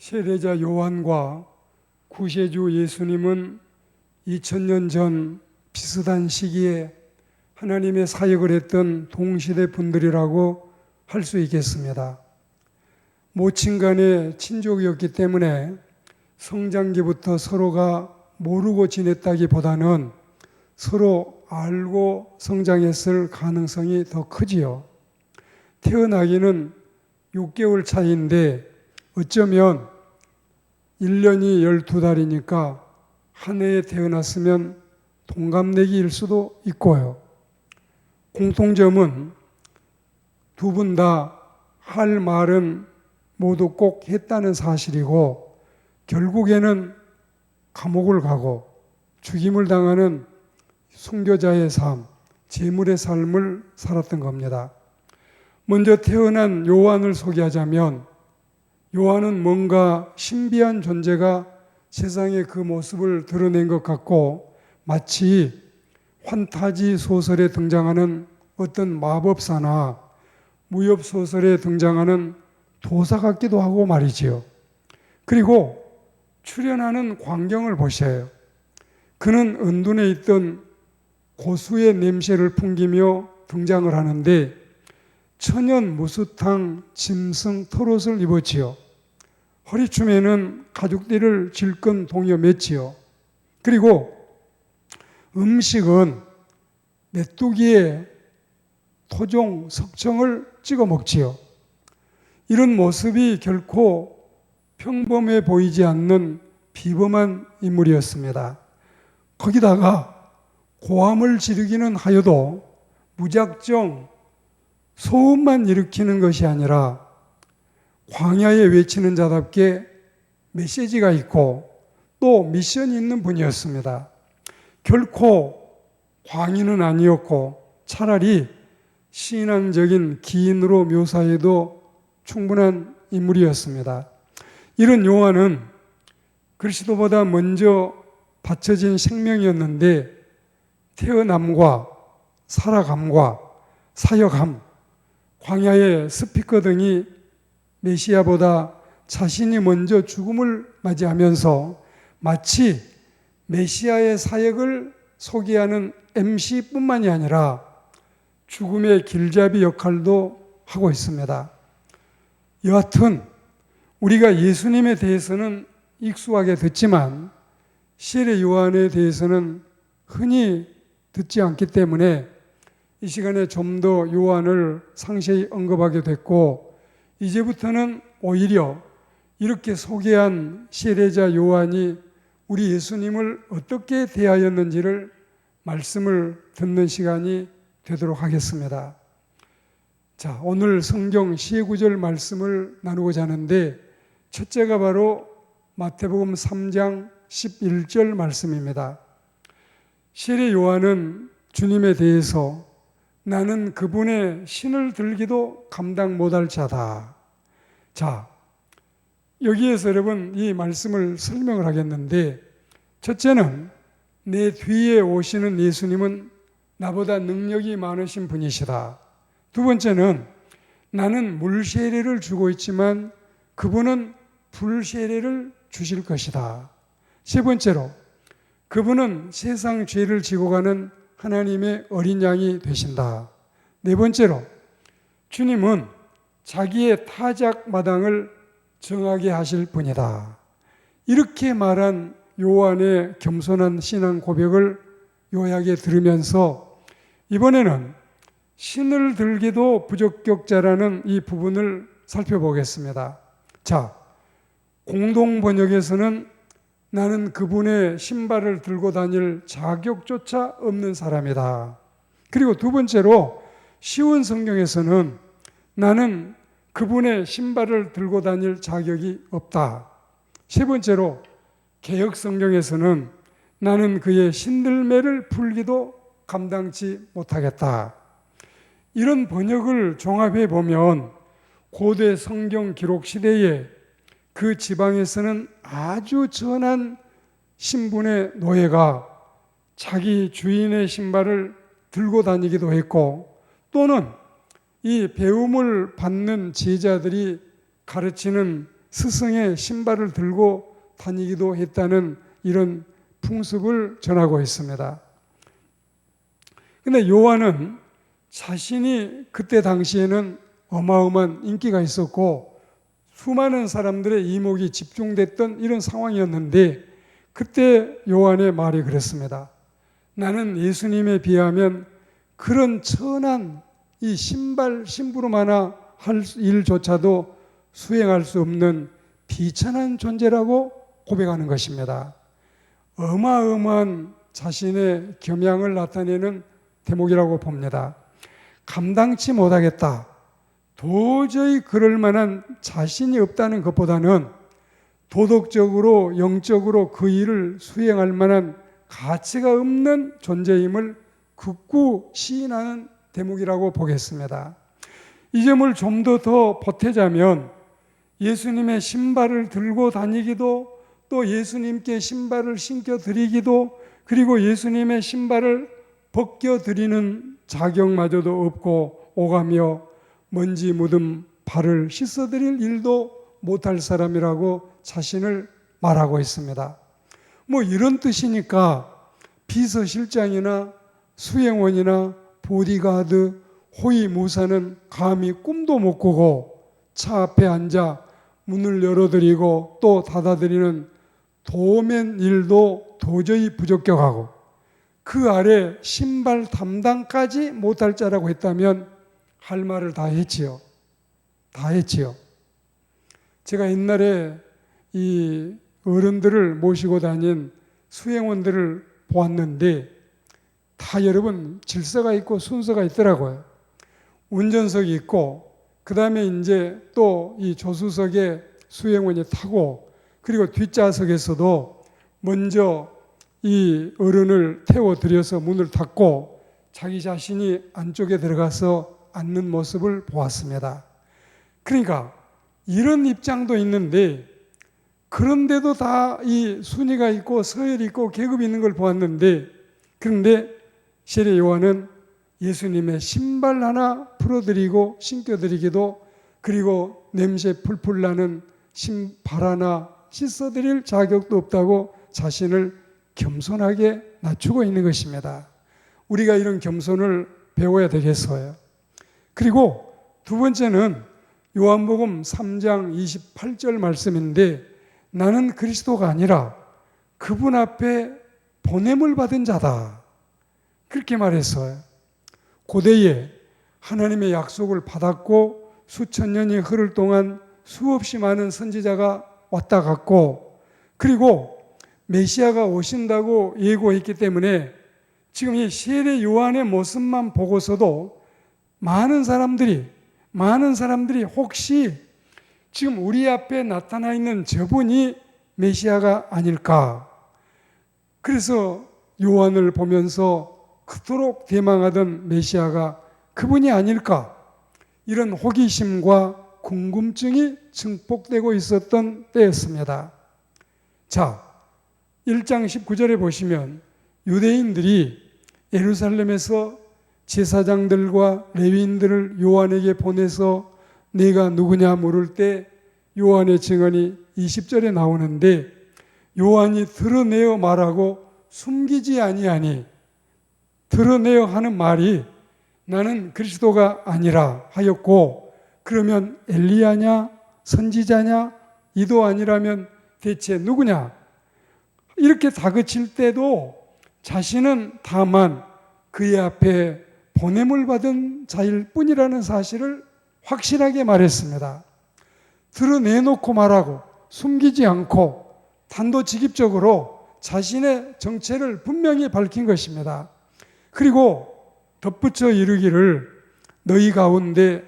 세례자 요한과 구세주 예수님은 2000년 전 비슷한 시기에 하나님의 사역을 했던 동시대 분들이라고 할 수 있겠습니다. 모친 간의 친족이었기 때문에 성장기부터 서로가 모르고 지냈다기보다는 서로 알고 성장했을 가능성이 더 크지요. 태어나기는 6개월 차이인데 어쩌면 1년이 12달이니까 한 해에 태어났으면 동갑내기일 수도 있고요. 공통점은 두 분 다 할 말은 모두 꼭 했다는 사실이고 결국에는 감옥을 가고 죽임을 당하는 순교자의 삶, 제물의 삶을 살았던 겁니다. 먼저 태어난 요한을 소개하자면 요한은 뭔가 신비한 존재가 세상에 그 모습을 드러낸 것 같고 마치 환타지 소설에 등장하는 어떤 마법사나 무협 소설에 등장하는 도사 같기도 하고 말이지요. 그리고 출연하는 광경을 보셔요. 그는 은둔에 있던 고수의 냄새를 풍기며 등장을 하는데 천연 무수탕 짐승 털옷을 입었지요. 허리춤에는 가죽띠를 질끈 동여 맸지요. 그리고 음식은 메뚜기에 토종 석청을 찍어 먹지요. 이런 모습이 결코 평범해 보이지 않는 비범한 인물이었습니다. 거기다가 고함을 지르기는 하여도 무작정 소음만 일으키는 것이 아니라 광야에 외치는 자답게 메시지가 있고 또 미션이 있는 분이었습니다. 결코 광인은 아니었고 차라리 신앙적인 기인으로 묘사해도 충분한 인물이었습니다. 이런 요한은 그리스도보다 먼저 바쳐진 생명이었는데 태어남과 살아감과 사역함, 광야의 스피커 등이 메시아보다 자신이 먼저 죽음을 맞이하면서 마치 메시아의 사역을 소개하는 MC뿐만이 아니라 죽음의 길잡이 역할도 하고 있습니다. 여하튼 우리가 예수님에 대해서는 익숙하게 듣지만 세례 요한에 대해서는 흔히 듣지 않기 때문에 이 시간에 좀 더 요한을 상세히 언급하게 됐고 이제부터는 오히려 이렇게 소개한 세례자 요한이 우리 예수님을 어떻게 대하였는지를 말씀을 듣는 시간이 되도록 하겠습니다. 자, 오늘 성경 시구절 말씀을 나누고자 하는데 첫째가 바로 마태복음 3장 11절 말씀입니다. 세례 요한은 주님에 대해서 나는 그분의 신을 들기도 감당 못할 자다. 자, 여기에서 여러분 이 말씀을 설명을 하겠는데 첫째는 내 뒤에 오시는 예수님은 나보다 능력이 많으신 분이시다. 두 번째는 나는 물세례를 주고 있지만 그분은 불세례를 주실 것이다. 세 번째로 그분은 세상 죄를 지고 가는 하나님의 어린 양이 되신다. 네 번째로 주님은 자기의 타작 마당을 정하게 하실 분이다. 이렇게 말한 요한의 겸손한 신앙 고백을 요약에 들으면서 이번에는 신을 들기도 부적격자라는 이 부분을 살펴보겠습니다. 자, 공동 번역에서는 나는 그분의 신발을 들고 다닐 자격조차 없는 사람이다. 그리고 두 번째로 쉬운 성경에서는 나는 그분의 신발을 들고 다닐 자격이 없다. 세 번째로 개역 성경에서는 나는 그의 신들매를 풀기도 감당치 못하겠다. 이런 번역을 종합해 보면 고대 성경 기록 시대에 그 지방에서는 아주 전한 신분의 노예가 자기 주인의 신발을 들고 다니기도 했고 또는 이 배움을 받는 제자들이 가르치는 스승의 신발을 들고 다니기도 했다는 이런 풍습을 전하고 있습니다. 근데 요한은 자신이 그때 당시에는 어마어마한 인기가 있었고 수많은 사람들의 이목이 집중됐던 이런 상황이었는데 그때 요한의 말이 그랬습니다. 나는 예수님에 비하면 그런 천한 이 신발 심부름 할 일조차도 수행할 수 없는 비천한 존재라고 고백하는 것입니다. 어마어마한 자신의 겸양을 나타내는 대목이라고 봅니다. 감당치 못하겠다. 도저히 그럴 만한 자신이 없다는 것보다는 도덕적으로 영적으로 그 일을 수행할 만한 가치가 없는 존재임을 극구 시인하는 대목이라고 보겠습니다. 이 점을 좀 더 보태자면 예수님의 신발을 들고 다니기도 또 예수님께 신발을 신겨드리기도 그리고 예수님의 신발을 벗겨드리는 자격마저도 없고 오가며 먼지 묻은 발을 씻어드릴 일도 못할 사람이라고 자신을 말하고 있습니다. 뭐 이런 뜻이니까 비서실장이나 수행원이나 보디가드, 호위무사는 감히 꿈도 못 꾸고 차 앞에 앉아 문을 열어드리고 또 닫아드리는 도맨 일도 도저히 부적격하고 그 아래 신발 담당까지 못할 자라고 했다면 할 말을 다 했지요. 다 했지요. 제가 옛날에 이 어른들을 모시고 다닌 수행원들을 보았는데 다 여러분 질서가 있고 순서가 있더라고요. 운전석이 있고 그 다음에 이제 또 이 조수석에 수행원이 타고 그리고 뒷좌석에서도 먼저 이 어른을 태워드려서 문을 닫고 자기 자신이 안쪽에 들어가서 앉는 모습을 보았습니다. 그러니까 이런 입장도 있는데 그런데도 다 이 순위가 있고 서열이 있고 계급이 있는 걸 보았는데 그런데 세례 요한은 예수님의 신발 하나 풀어드리고 신겨드리기도 그리고 냄새 풀풀 나는 신발 하나 씻어드릴 자격도 없다고 자신을 겸손하게 낮추고 있는 것입니다. 우리가 이런 겸손을 배워야 되겠어요. 그리고 두 번째는 요한복음 3장 28절 말씀인데 나는 그리스도가 아니라 그분 앞에 보냄을 받은 자다. 그렇게 말했어요. 고대에 하나님의 약속을 받았고 수천 년이 흐를 동안 수없이 많은 선지자가 왔다 갔고 그리고 메시아가 오신다고 예고했기 때문에 지금 이 세례 요한의 모습만 보고서도 많은 사람들이 혹시 지금 우리 앞에 나타나 있는 저분이 메시아가 아닐까. 그래서 요한을 보면서 그토록 대망하던 메시아가 그분이 아닐까. 이런 호기심과 궁금증이 증폭되고 있었던 때였습니다. 자, 1장 19절에 보시면 유대인들이 예루살렘에서 제사장들과 레위인들을 요한에게 보내서 네가 누구냐 물을 때 요한의 증언이 20절에 나오는데 요한이 드러내어 말하고 숨기지 아니하니 드러내어 하는 말이 나는 그리스도가 아니라 하였고 그러면 엘리야냐 선지자냐 이도 아니라면 대체 누구냐 이렇게 다그칠 때도 자신은 다만 그의 앞에 보냄을 받은 자일 뿐이라는 사실을 확실하게 말했습니다. 드러내놓고 말하고 숨기지 않고 단도직입적으로 자신의 정체를 분명히 밝힌 것입니다. 그리고 덧붙여 이르기를 너희 가운데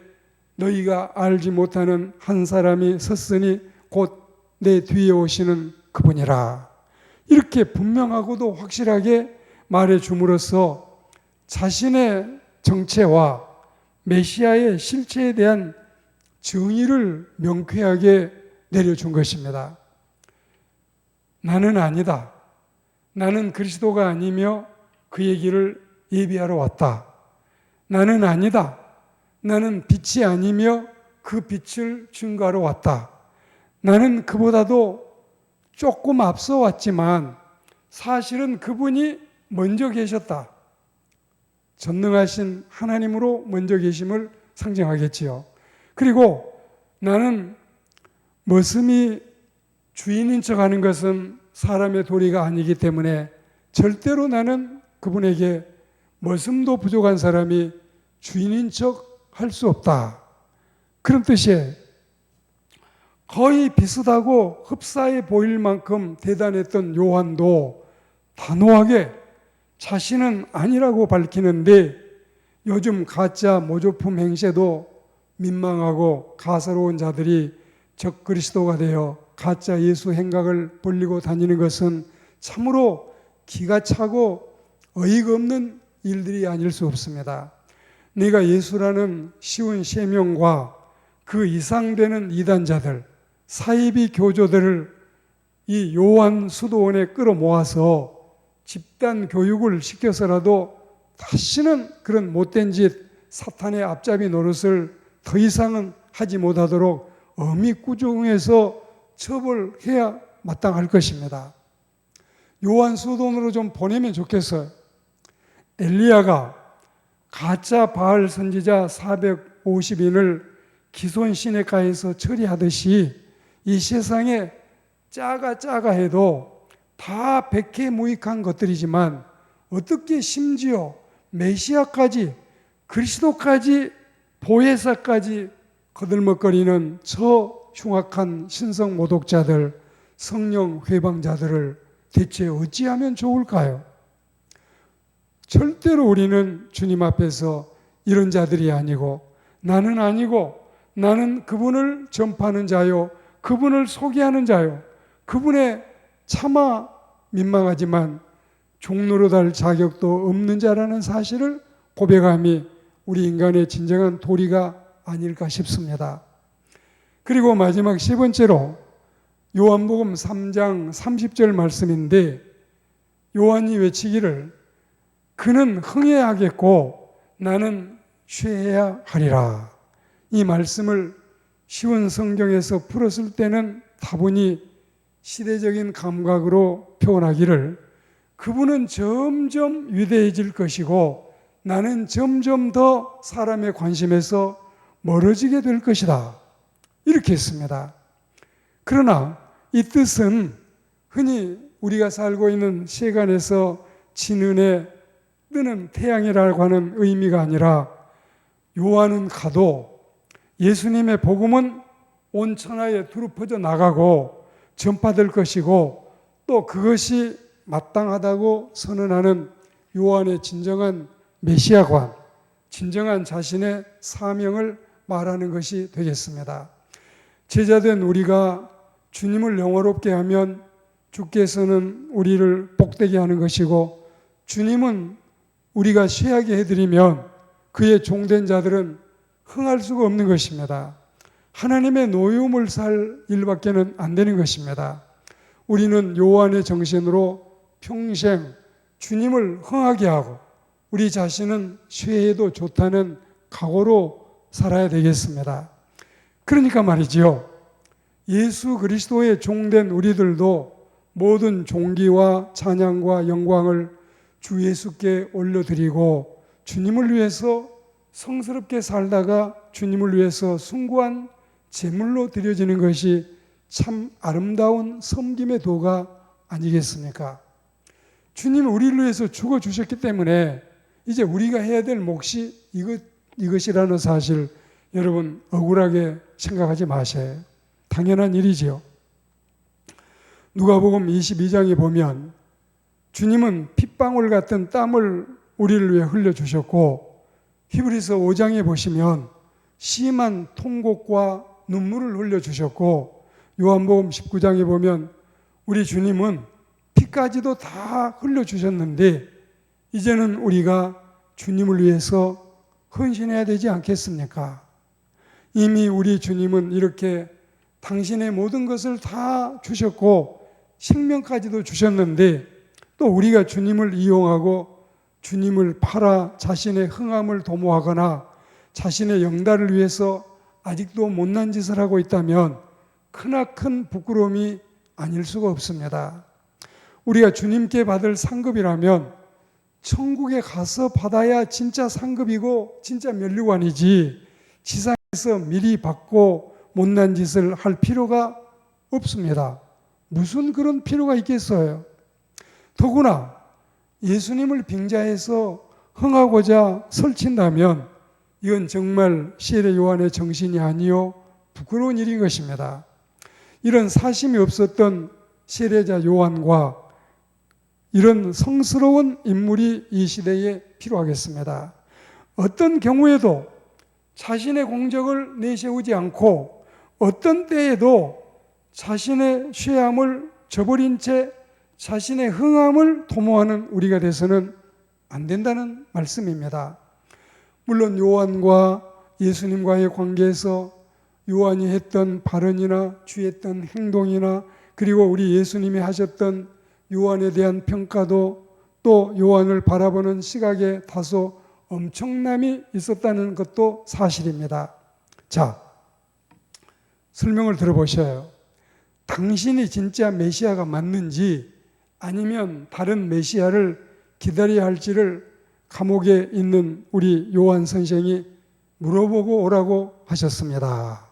너희가 알지 못하는 한 사람이 섰으니 곧 내 뒤에 오시는 그분이라. 이렇게 분명하고도 확실하게 말해 줌으로써 자신의 정체와 메시아의 실체에 대한 정의를 명쾌하게 내려준 것입니다. 나는 아니다. 나는 그리스도가 아니며 그의 길을 예비하러 왔다. 나는 아니다. 나는 빛이 아니며 그 빛을 증거하러 왔다. 나는 그보다도 조금 앞서 왔지만 사실은 그분이 먼저 계셨다. 전능하신 하나님으로 먼저 계심을 상징하겠지요. 그리고 나는 머슴이 주인인 척하는 것은 사람의 도리가 아니기 때문에 절대로 나는 그분에게 머슴도 부족한 사람이 주인인 척 할 수 없다. 그런 뜻이에요. 거의 비슷하고 흡사해 보일 만큼 대단했던 요한도 단호하게 자신은 아니라고 밝히는데 요즘 가짜 모조품 행세도 민망하고 가사로운 자들이 적 그리스도가 되어 가짜 예수 행각을 벌리고 다니는 것은 참으로 기가 차고 어이가 없는 일들이 아닐 수 없습니다. 네가 예수라는 쉬운 세명과 그 이상 되는 이단자들, 사이비 교조들을 이 요한 수도원에 끌어모아서 집단 교육을 시켜서라도 다시는 그런 못된 짓, 사탄의 앞잡이 노릇을 더 이상은 하지 못하도록 어미꾸중해서 처벌해야 마땅할 것입니다. 요한 수도원으로 좀 보내면 좋겠어요. 엘리야가 가짜 바알 선지자 450인을 기손 시내가에서 처리하듯이 이 세상에 짜가 해도 다 백해무익한 것들이지만 어떻게 심지어 메시아까지 그리스도까지 보혜사까지 거들먹거리는 저 흉악한 신성 모독자들, 성령 회방자들을 대체 어찌하면 좋을까요? 절대로 우리는 주님 앞에서 이런 자들이 아니고 나는 그분을 전파하는 자요, 그분을 소개하는 자요, 그분의 차마 민망하지만 종로로 달 자격도 없는 자라는 사실을 고백함이 우리 인간의 진정한 도리가 아닐까 싶습니다. 그리고 마지막 세 번째로 요한복음 3장 30절 말씀인데 요한이 외치기를 그는 흥해하겠고 나는 쇠해야 하리라. 이 말씀을 쉬운 성경에서 풀었을 때는 다분히 시대적인 감각으로 표현하기를 그분은 점점 위대해질 것이고 나는 점점 더 사람의 관심에서 멀어지게 될 것이다. 이렇게 했습니다. 그러나 이 뜻은 흔히 우리가 살고 있는 세간에서 진은에 뜨는 태양이라고 하는 의미가 아니라 요한은 가도 예수님의 복음은 온 천하에 두루 퍼져 나가고 전파될 것이고 또 그것이 마땅하다고 선언하는 요한의 진정한 메시아관, 진정한 자신의 사명을 말하는 것이 되겠습니다. 제자된 우리가 주님을 영화롭게 하면 주께서는 우리를 복되게 하는 것이고 주님은 우리가 쇠하게 해드리면 그의 종된 자들은 흥할 수가 없는 것입니다. 하나님의 노여움을 살 일밖에는 안 되는 것입니다. 우리는 요한의 정신으로 평생 주님을 흥하게 하고 우리 자신은 쇠해도 좋다는 각오로 살아야 되겠습니다. 그러니까 말이지요. 예수 그리스도의 종된 우리들도 모든 존귀와 찬양과 영광을 주 예수께 올려드리고 주님을 위해서 성스럽게 살다가 주님을 위해서 숭고한 제물로 드려지는 것이 참 아름다운 섬김의 도가 아니겠습니까? 주님이 우리를 위해서 죽어주셨기 때문에 이제 우리가 해야 될 몫이 이것이라는 사실 여러분 억울하게 생각하지 마세요. 당연한 일이지요. 누가복음 22장에 보면 주님은 핏방울 같은 땀을 우리를 위해 흘려주셨고 히브리서 5장에 보시면 심한 통곡과 눈물을 흘려주셨고 요한복음 19장에 보면 우리 주님은 피까지도 다 흘려주셨는데 이제는 우리가 주님을 위해서 헌신해야 되지 않겠습니까? 이미 우리 주님은 이렇게 당신의 모든 것을 다 주셨고 생명까지도 주셨는데 또 우리가 주님을 이용하고 주님을 팔아 자신의 흥함을 도모하거나 자신의 영달을 위해서 아직도 못난 짓을 하고 있다면 크나큰 부끄러움이 아닐 수가 없습니다. 우리가 주님께 받을 상급이라면 천국에 가서 받아야 진짜 상급이고 진짜 면류관이지, 지상에서 미리 받고 못난 짓을 할 필요가 없습니다. 무슨 그런 필요가 있겠어요? 더구나 예수님을 빙자해서 흥하고자 설친다면 이건 정말 세례 요한의 정신이 아니요 부끄러운 일인 것입니다. 이런 사심이 없었던 세례자 요한과 이런 성스러운 인물이 이 시대에 필요하겠습니다. 어떤 경우에도 자신의 공적을 내세우지 않고 어떤 때에도 자신의 쇠함을 저버린 채 자신의 흥함을 도모하는 우리가 돼서는 안 된다는 말씀입니다. 물론 요한과 예수님과의 관계에서 요한이 했던 발언이나 취했던 행동이나 그리고 우리 예수님이 하셨던 요한에 대한 평가도 또 요한을 바라보는 시각에 다소 엄청남이 있었다는 것도 사실입니다. 자, 설명을 들어보셔요. 당신이 진짜 메시아가 맞는지 아니면 다른 메시아를 기다려야 할지를 감옥에 있는 우리 요한 선생이 물어보고 오라고 하셨습니다.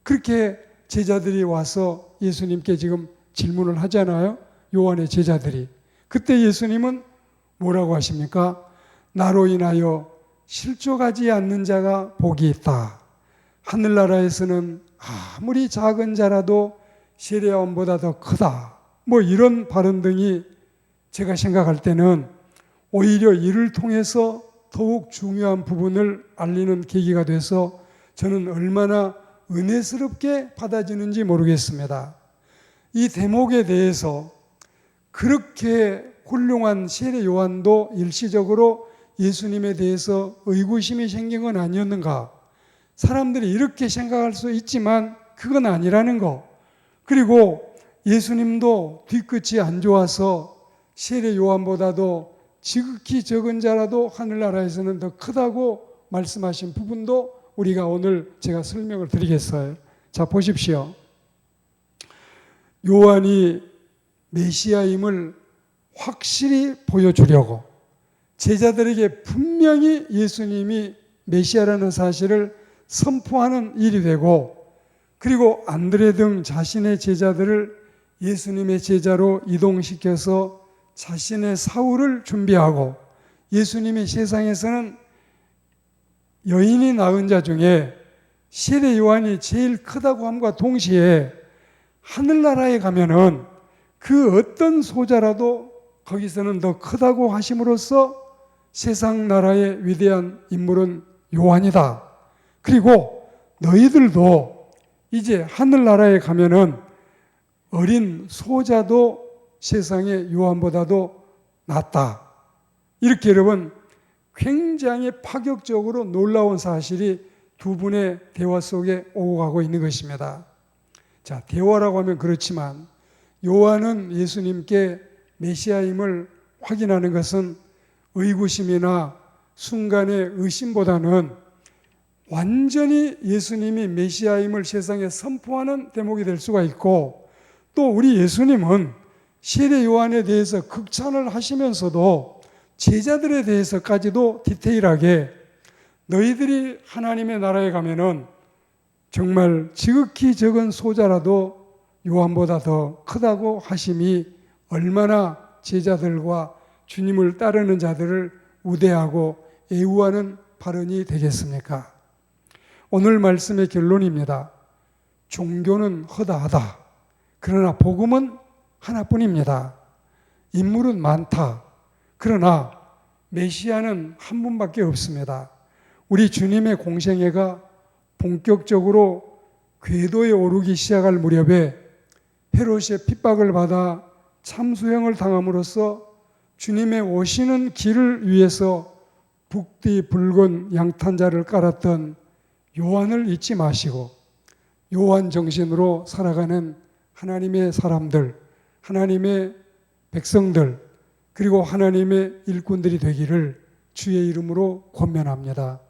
그렇게 제자들이 와서 예수님께 지금 질문을 하잖아요. 요한의 제자들이. 그때 예수님은 뭐라고 하십니까? 나로 인하여 실족하지 않는 자가 복이 있다. 하늘나라에서는 아무리 작은 자라도 세례요한보다 더 크다. 뭐 이런 발언 등이 제가 생각할 때는 오히려 이를 통해서 더욱 중요한 부분을 알리는 계기가 돼서 저는 얼마나 은혜스럽게 받아지는지 모르겠습니다. 이 대목에 대해서 그렇게 훌륭한 세례 요한도 일시적으로 예수님에 대해서 의구심이 생긴 건 아니었는가? 사람들이 이렇게 생각할 수 있지만 그건 아니라는 거. 그리고 예수님도 뒤끝이 안 좋아서 세례 요한보다도 지극히 적은 자라도 하늘나라에서는 더 크다고 말씀하신 부분도 우리가 오늘 제가 설명을 드리겠어요. 자, 보십시오. 요한이 메시아임을 확실히 보여주려고 제자들에게 분명히 예수님이 메시아라는 사실을 선포하는 일이 되고, 그리고 안드레 등 자신의 제자들을 예수님의 제자로 이동시켜서 자신의 사후를 준비하고, 예수님이 세상에서는 여인이 낳은 자 중에 세례 요한이 제일 크다고 함과 동시에 하늘나라에 가면은 그 어떤 소자라도 거기서는 더 크다고 하심으로써 세상 나라의 위대한 인물은 요한이다. 그리고 너희들도 이제 하늘나라에 가면은 어린 소자도 세상의 요한보다도 낫다. 이렇게 여러분 굉장히 파격적으로 놀라운 사실이 두 분의 대화 속에 오고 가고 있는 것입니다. 자, 대화라고 하면 그렇지만 요한은 예수님께 메시아임을 확인하는 것은 의구심이나 순간의 의심보다는 완전히 예수님이 메시아임을 세상에 선포하는 대목이 될 수가 있고, 또 우리 예수님은 세례 요한에 대해서 극찬을 하시면서도 제자들에 대해서까지도 디테일하게 너희들이 하나님의 나라에 가면은 정말 지극히 적은 소자라도 요한보다 더 크다고 하심이 얼마나 제자들과 주님을 따르는 자들을 우대하고 애우하는 발언이 되겠습니까? 오늘 말씀의 결론입니다. 종교는 허다하다. 그러나 복음은 하나뿐입니다. 인물은 많다. 그러나 메시아는 한 분밖에 없습니다. 우리 주님의 공생애가 본격적으로 궤도에 오르기 시작할 무렵에 헤롯의 핍박을 받아 참수형을 당함으로써 주님의 오시는 길을 위해서 북뒤 붉은 양탄자를 깔았던 요한을 잊지 마시고 요한 정신으로 살아가는 하나님의 사람들, 하나님의 백성들, 그리고 하나님의 일꾼들이 되기를 주의 이름으로 권면합니다.